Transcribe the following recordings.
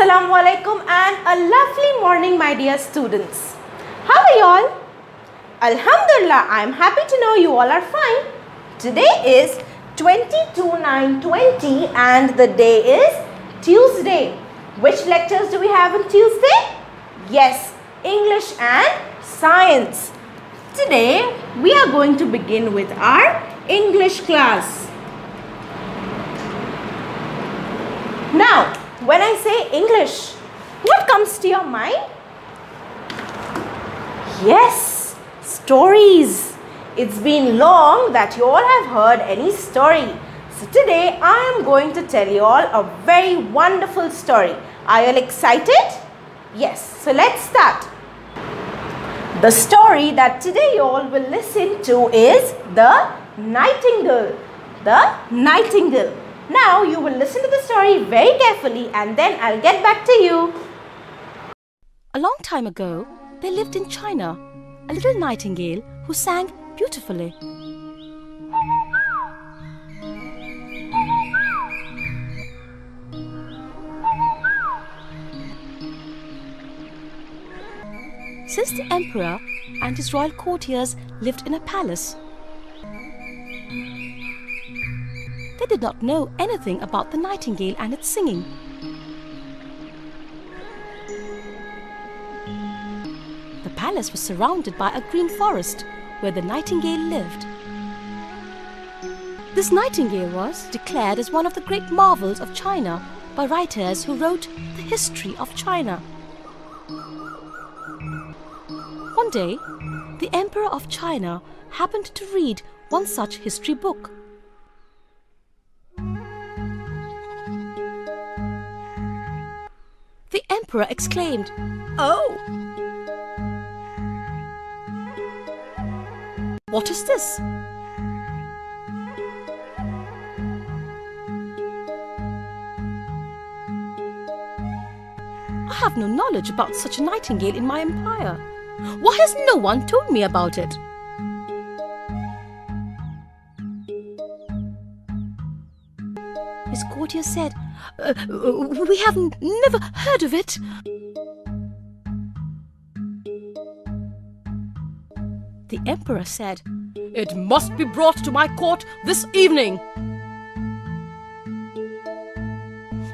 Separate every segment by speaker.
Speaker 1: Assalamu alaikum and a lovely morning, my dear students. How are you all? Alhamdulillah, I am happy to know you all are fine. Today is 22/9/20 and the day is Tuesday. Which lectures do we have on Tuesday? Yes, English and Science. Today we are going to begin with our English class. Now, when I say English, what comes to your mind? Yes, stories. It's been long that you all have heard any story. So today I am going to tell you all a very wonderful story. Are you all excited? Yes, so let's start. The story that today you all will listen to is The Nightingale. The Nightingale. Now you will listen to the story very carefully and then I'll get back to you.
Speaker 2: A long time ago, there lived in China a little nightingale who sang beautifully. Since the emperor and his royal courtiers lived in a palace, they did not know anything about the nightingale and its singing. The palace was surrounded by a green forest where the nightingale lived. This nightingale was declared as one of the great marvels of China by writers who wrote the history of China. One day, the Emperor of China happened to read one such history book. The Emperor exclaimed, "Oh! What is this?" "I have no knowledge about such a nightingale in my empire. Why has no one told me about it?" His courtiers said, "We have never heard of it." The emperor said, "It must be brought to my court this evening.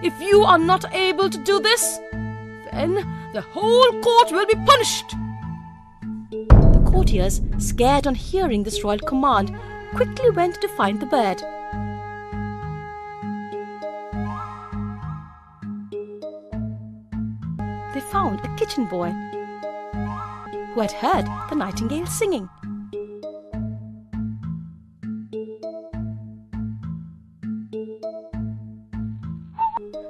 Speaker 2: If you are not able to do this, then the whole court will be punished." The courtiers, scared on hearing this royal command, quickly went to find the bird. They found a kitchen boy who had heard the nightingale singing.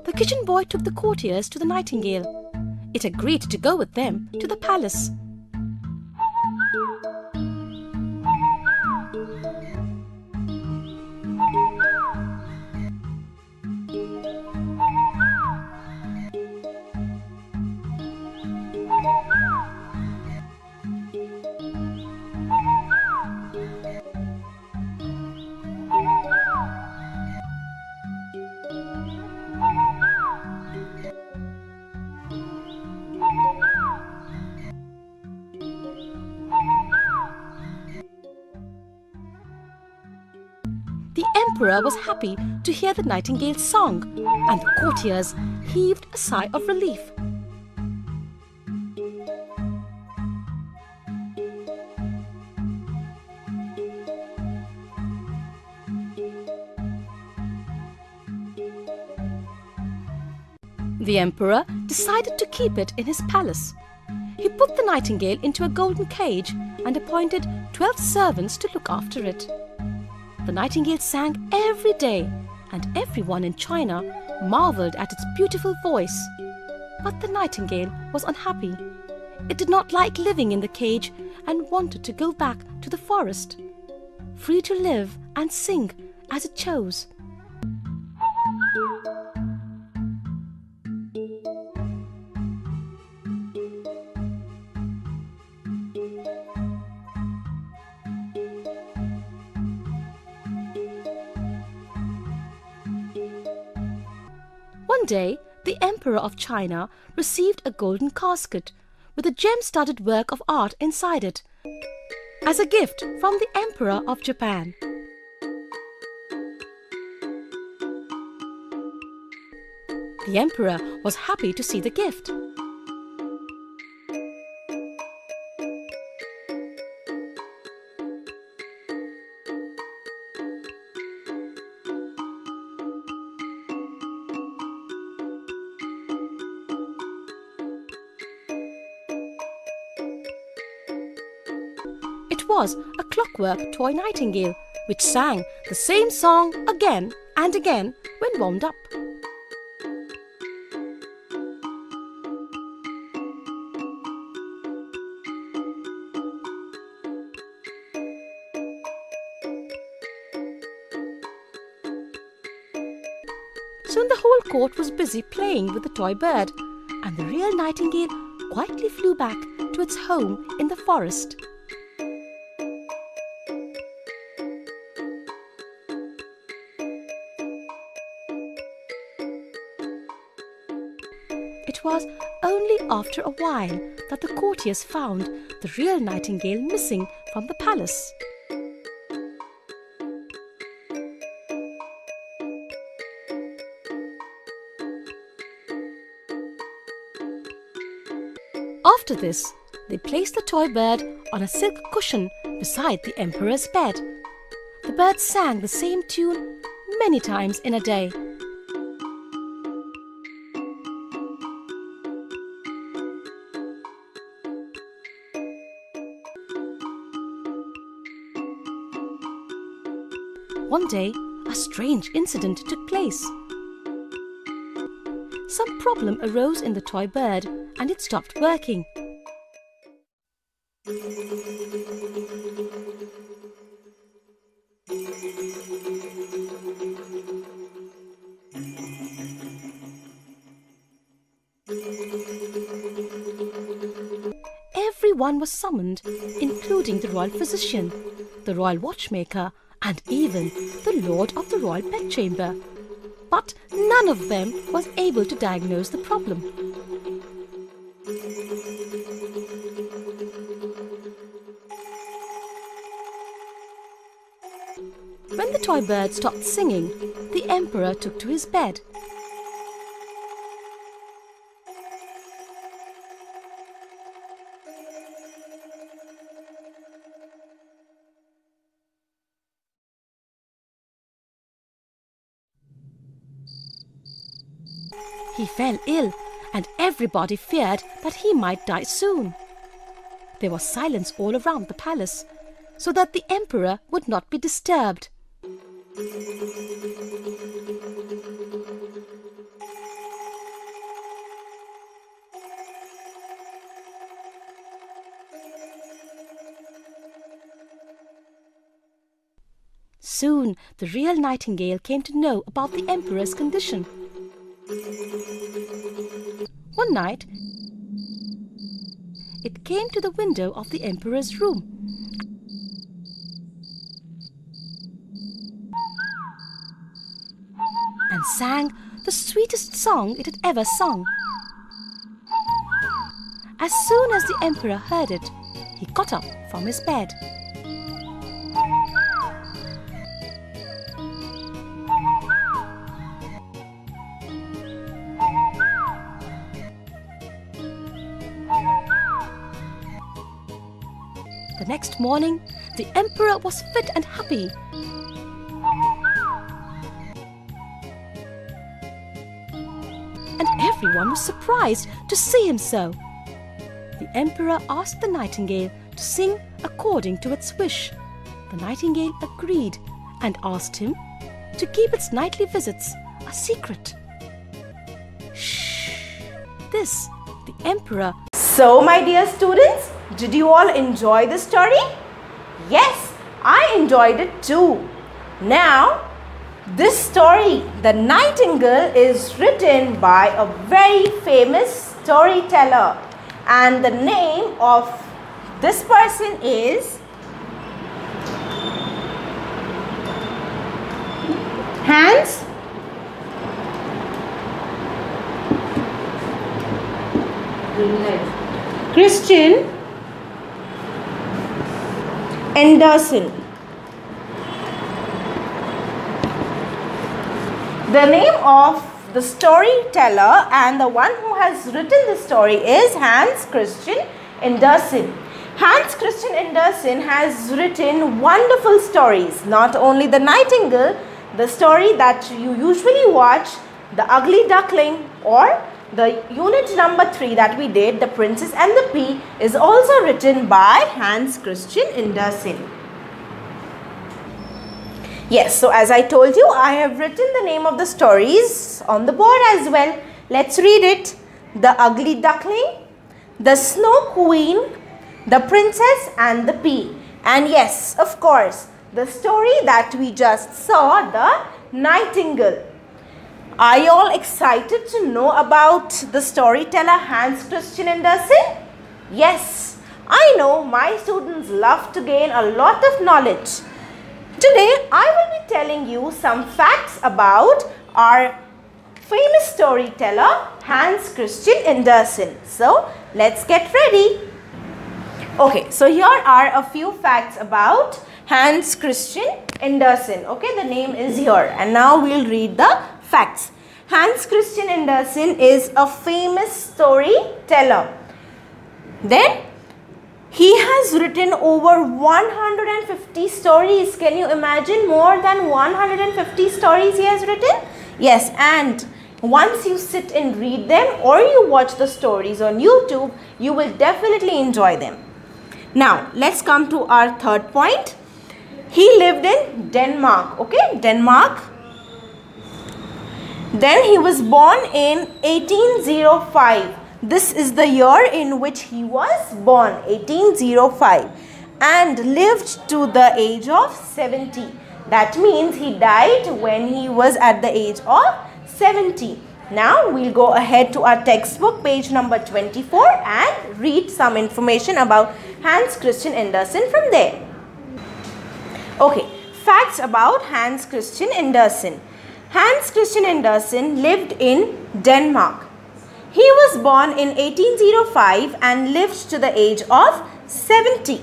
Speaker 2: The kitchen boy took the courtiers to the nightingale. It agreed to go with them to the palace. The emperor was happy to hear the nightingale's song, and the courtiers heaved a sigh of relief. The emperor decided to keep it in his palace. He put the nightingale into a golden cage and appointed 12 servants to look after it. The nightingale sang every day, and everyone in China marveled at its beautiful voice. But the nightingale was unhappy. It did not like living in the cage and wanted to go back to the forest, free to live and sing as it chose. One day, the Emperor of China received a golden casket with a gem-studded work of art inside it as a gift from the Emperor of Japan. The Emperor was happy to see the gift. It was a clockwork toy nightingale which sang the same song again and again when wound up. Soon the whole court was busy playing with the toy bird, and the real nightingale quietly flew back to its home in the forest. It was only after a while that the courtiers found the real nightingale missing from the palace. After this, they placed the toy bird on a silk cushion beside the Emperor's bed. The bird sang the same tune many times in a day. One day, a strange incident took place. Some problem arose in the toy bird and it stopped working. Everyone was summoned, including the royal physician, the royal watchmaker, and even the lord of the royal bedchamber. But none of them was able to diagnose the problem. When the toy bird stopped singing, the Emperor took to his bed. He fell ill, and everybody feared that he might die soon. There was silence all around the palace, so that the Emperor would not be disturbed. Soon the real nightingale came to know about the Emperor's condition. One night, it came to the window of the Emperor's room and sang the sweetest song it had ever sung. As soon as the Emperor heard it, he got up from his bed. The next morning, the Emperor was fit and happy. And everyone was surprised to see him so. The Emperor asked the nightingale to sing according to its wish. The nightingale agreed and asked him to keep its nightly visits a secret. Shh! This, the Emperor.
Speaker 1: So, my dear students, did you all enjoy the story? Yes, I enjoyed it too. Now, this story, The Nightingale, is written by a very famous storyteller, and the name of this person is Christian Andersen. The name of the storyteller and the one who has written the story is Hans Christian Andersen. Hans Christian Andersen has written wonderful stories. Not only The Nightingale, the story that you usually watch, The Ugly Duckling, or the unit number 3 that we did, The Princess and the Pea, is also written by Hans Christian Andersen. Yes, so as I told you, I have written the name of the stories on the board as well. Let's read it. The Ugly Duckling, The Snow Queen, The Princess and the Pea. And yes, of course, the story that we just saw, The Nightingale. Are you all excited to know about the storyteller Hans Christian Andersen? Yes, I know my students love to gain a lot of knowledge. Today, I will be telling you some facts about our famous storyteller Hans Christian Andersen. So, let's get ready. Okay, so here are a few facts about Hans Christian Andersen. Okay, the name is here and now we'll read the facts. Hans Christian Andersen is a famous storyteller. Then, he has written over 150 stories. Can you imagine? More than 150 stories he has written? Yes, and once you sit and read them or you watch the stories on YouTube, you will definitely enjoy them. Now, let's come to our third point. He lived in Denmark. Okay, Denmark. Then he was born in 1805. This is the year in which he was born, 1805, and lived to the age of 70. That means he died when he was at the age of 70. Now we'll go ahead to our textbook, page number 24, and read some information about Hans Christian Andersen from there. Okay, facts about Hans Christian Andersen. Hans Christian Andersen lived in Denmark. He was born in 1805 and lived to the age of 70.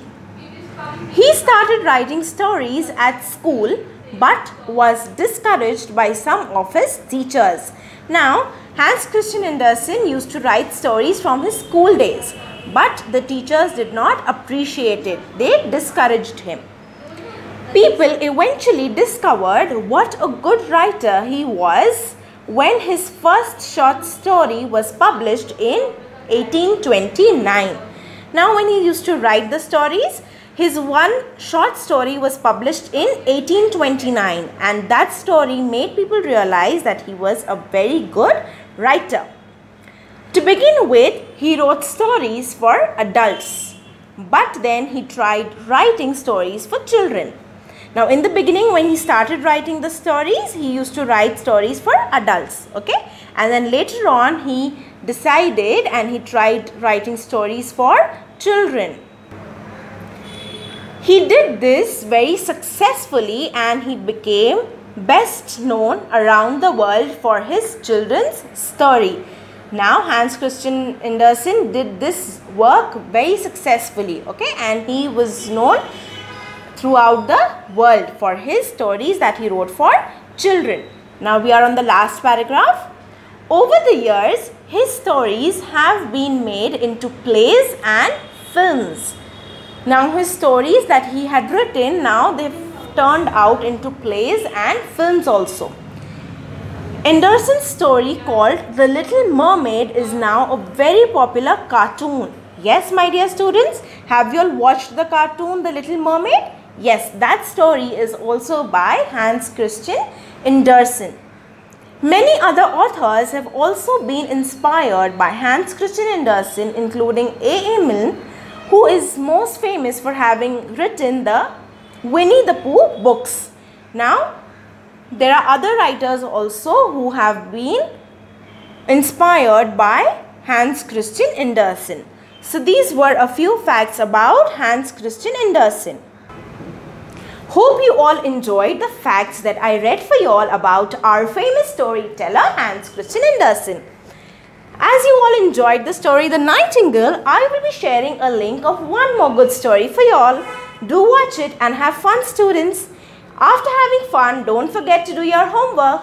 Speaker 1: He started writing stories at school but was discouraged by some of his teachers. Now, Hans Christian Andersen used to write stories from his school days, but the teachers did not appreciate it. They discouraged him. People eventually discovered what a good writer he was when his first short story was published in 1829. Now, when he used to write the stories, his one short story was published in 1829, and that story made people realize that he was a very good writer. To begin with, he wrote stories for adults, but then he tried writing stories for children. Now, in the beginning, when he started writing the stories, he used to write stories for adults, okay? And then later on, he decided and he tried writing stories for children. He did this very successfully and he became best known around the world for his children's story. Now, Hans Christian Andersen did this work very successfully, okay? And he was known throughout the world for his stories that he wrote for children. Now we are on the last paragraph. Over the years, his stories have been made into plays and films. Now his stories that he had written, now they've turned out into plays and films also. Andersen's story called The Little Mermaid is now a very popular cartoon. Yes, my dear students, have you all watched the cartoon The Little Mermaid? Yes, that story is also by Hans Christian Andersen. Many other authors have also been inspired by Hans Christian Andersen, including A.A. Milne, who is most famous for having written the Winnie the Pooh books. Now, there are other writers also who have been inspired by Hans Christian Andersen. So, these were a few facts about Hans Christian Andersen. Hope you all enjoyed the facts that I read for you all about our famous storyteller Hans Christian Andersen. As As you all enjoyed the story The Nightingale, I will be sharing a link of one more good story for you all. Do watch it and have fun, students. After having fun, don't forget to do your homework.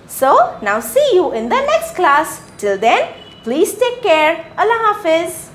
Speaker 1: So, now see you in the next class. Till then, please take care. Allah Hafiz.